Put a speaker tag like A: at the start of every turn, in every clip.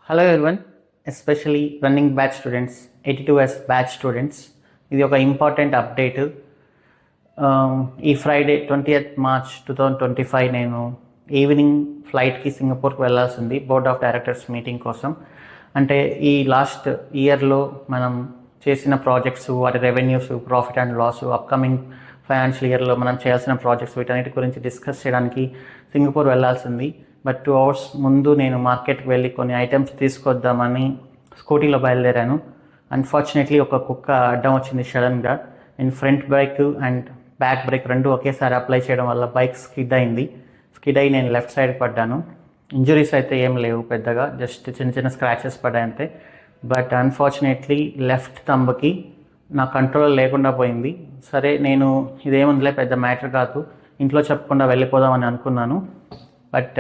A: Hello everyone, especially running batch students, 82S batch students, ఇది ఒక important update. ఈ Friday 20th March 2025 నేను evening ఫ్లైట్కి సింగపూర్కి వెళ్ళాల్సింది బోర్డ్ ఆఫ్ డైరెక్టర్స్ మీటింగ్ కోసం. అంటే ఈ లాస్ట్ ఇయర్లో మనం చేసిన ప్రాజెక్ట్స్, వాటి revenues, profit and loss, upcoming financial ఇయర్లో మనం చేయాల్సిన ప్రాజెక్ట్స్, వీటన్నిటి గురించి డిస్కస్ చేయడానికి సింగపూర్ వెళ్ళాల్సింది. బట్ 2 hours ముందు నేను మార్కెట్కి వెళ్ళి కొన్ని ఐటమ్స్ తీసుకొద్దామని స్కూటీలో బయలుదేరాను. అన్ఫార్చునేట్లీ ఒక కుక్క అడ్డం వచ్చింది సడన్గా. నేను front brake and back break రెండు ఒకేసారి అప్లై చేయడం వల్ల బైక్ స్కిడ్ అయ్యి నేను లెఫ్ట్ సైడ్ పడ్డాను. ఇంజురీస్ అయితే ఏం లేవు పెద్దగా, జస్ట్ చిన్న చిన్న స్క్రాచెస్ పడ్డాయి అంతే. బట్ అన్ఫార్చునేట్లీ లెఫ్ట్ థంబ్కి నా కంట్రోల్ లేకుండా పోయింది. సరే, నేను ఇదేముందిలే, పెద్ద మ్యాటర్ కాదు, ఇంట్లో చెప్పకుండా వెళ్ళిపోదామని అనుకున్నాను. బట్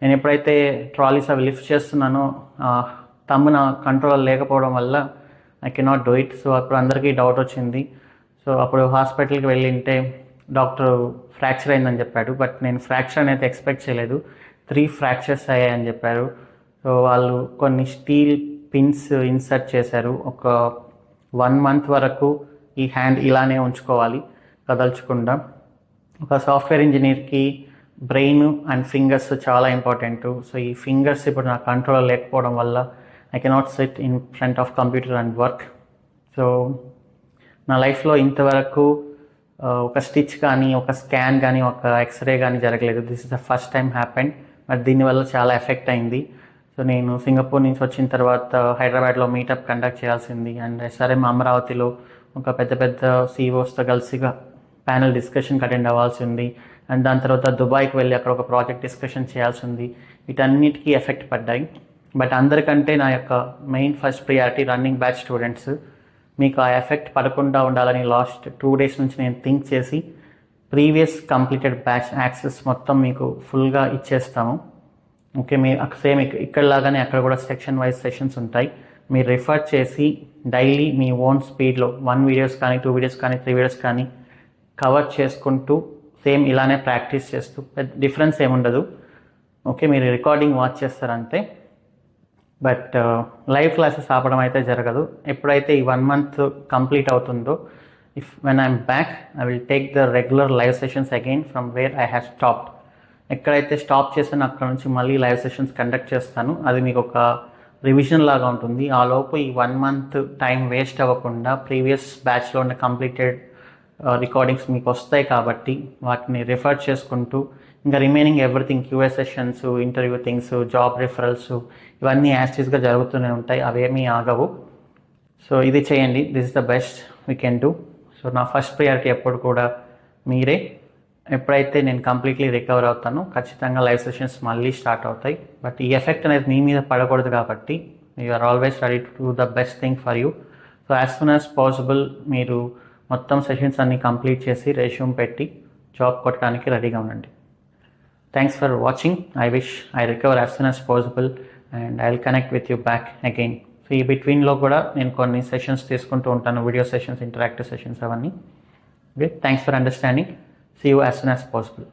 A: నేను ఎప్పుడైతే ట్రాలీస్ అవి లిఫ్ట్ చేస్తున్నానో థంబ్ నా కంట్రోల్ లేకపోవడం వల్ల I cannot do it. So అప్పుడు అందరికీ డౌట్ వచ్చింది. సో అప్పుడు హాస్పిటల్కి వెళ్ళింటే డాక్టర్ ఫ్రాక్చర్ అయిందని చెప్పాడు. బట్ నేను ఫ్రాక్చర్ అనేది ఎక్స్పెక్ట్ చేయలేదు. 3 fractures అయ్యాయని చెప్పారు. సో వాళ్ళు కొన్ని స్టీల్ పిన్స్ ఇన్సర్ట్ చేశారు. ఒక 1 month వరకు ఈ హ్యాండ్ ఇలానే ఉంచుకోవాలి, కదల్చకుండా. ఒక సాఫ్ట్వేర్ ఇంజనీర్కి బ్రెయిన్ అండ్ ఫింగర్స్ చాలా ఇంపార్టెంట్. సో ఈ ఫింగర్స్ ఇప్పుడు నా కంట్రోల్ లేకపోవడం వల్ల I cannot SIT in front of computer and work. So నా లైఫ్లో ఇంతవరకు ఒక స్టిచ్ కానీ, ఒక స్కాన్ కానీ, ఒక ఎక్స్రే కానీ జరగలేదు. This is the first time happened. But దీనివల్ల చాలా ఎఫెక్ట్ అయింది. సో నేను సింగపూర్ నుంచి వచ్చిన తర్వాత హైదరాబాద్లో మీటప్ కండక్ట్ చేయాల్సింది. అండ్ SRM అమరావతిలో ఒక పెద్ద CEOస్తో కలిసిగా ప్యానల్ డిస్కషన్కి అటెండ్ అవ్వాల్సింది. అండ్ దాని తర్వాత దుబాయ్కి వెళ్ళి అక్కడ ఒక ప్రాజెక్ట్ డిస్కషన్ చేయాల్సింది. వీటన్నిటికీ ఎఫెక్ట్ పడ్డాయి. బట్ అందరికంటే నా యొక్క main first priority running batch students. మీకు ఆ ఎఫెక్ట్ పడకుండా ఉండాలని లాస్ట్ 2 days నుంచి నేను థింక్ చేసి ప్రీవియస్ కంప్లీటెడ్ బ్యాచ్ యాక్సెస్ మొత్తం మీకు ఫుల్గా ఇచ్చేస్తాము. ఓకే, మీరు సేమ్ ఇక్కడలాగానే అక్కడ కూడా సెక్షన్ వైజ్ సెషన్స్ ఉంటాయి. మీరు రిఫర్ చేసి డైలీ మీ ఓన్ స్పీడ్లో 1 videos కానీ, 2 videos కానీ, 3 videos కానీ కవర్ చేసుకుంటూ సేమ్ ఇలానే ప్రాక్టీస్ చేస్తూ, డిఫరెన్స్ ఏముండదు. ఓకే, మీరు రికార్డింగ్ వాచ్ చేస్తారంతే. బట్ లైవ్ క్లాసెస్ ఆపడం అయితే జరగదు. ఎప్పుడైతే ఈ 1 month కంప్లీట్ అవుతుందో, when I'm back I will take the regular live sessions again from where I have stopped. ఎక్కడైతే స్టాప్ చేశానో అక్కడ నుంచి మళ్ళీ లైవ్ సెషన్స్ కండక్ట్ చేస్తాను. అది మీకు ఒక రివిజన్ లాగా ఉంటుంది. ఆ లోపు ఈ 1 month టైం వేస్ట్ అవ్వకుండా ప్రీవియస్ బ్యాచ్లో ఉన్న కంప్లీటెడ్ రికార్డింగ్స్ మీకు వస్తాయి కాబట్టి వాటిని రిఫర్ చేసుకుంటూ, ఇంకా remaining everything, QA sessions, interview things, job referrals, ఇవన్నీ యాస్టీస్గా జరుగుతూనే ఉంటాయి. అవేమీ ఆగవు. సో ఇది చేయండి. This is the best we can do. So నా ఫస్ట్ ప్రియారిటీ ఎప్పుడు కూడా మీరే. ఎప్పుడైతే నేను కంప్లీట్లీ రికవర్ అవుతానో ఖచ్చితంగా లైవ్ సెషన్స్ మళ్ళీ స్టార్ట్ అవుతాయి. బట్ ఈ ఎఫెక్ట్ అనేది మీ మీద పడకూడదు కాబట్టి you are always ready to do the best thing for you. So as soon as possible మీరు మొత్తం సెషన్స్ అన్నీ కంప్లీట్ చేసి రెజ్యూమ్ పెట్టి జాబ్ కొట్టడానికి రెడీగా ఉండండి. Thanks for watching. I wish I recover as soon as possible and I will connect with you back again. So ఈ బిట్వీన్లో కూడా నేను కొన్ని సెషన్స్ తీసుకుంటూ ఉంటాను, వీడియో సెషన్స్, ఇంటరాక్టివ్ సెషన్స్, అవన్నీ. Okay, thanks for understanding. See you as soon as possible.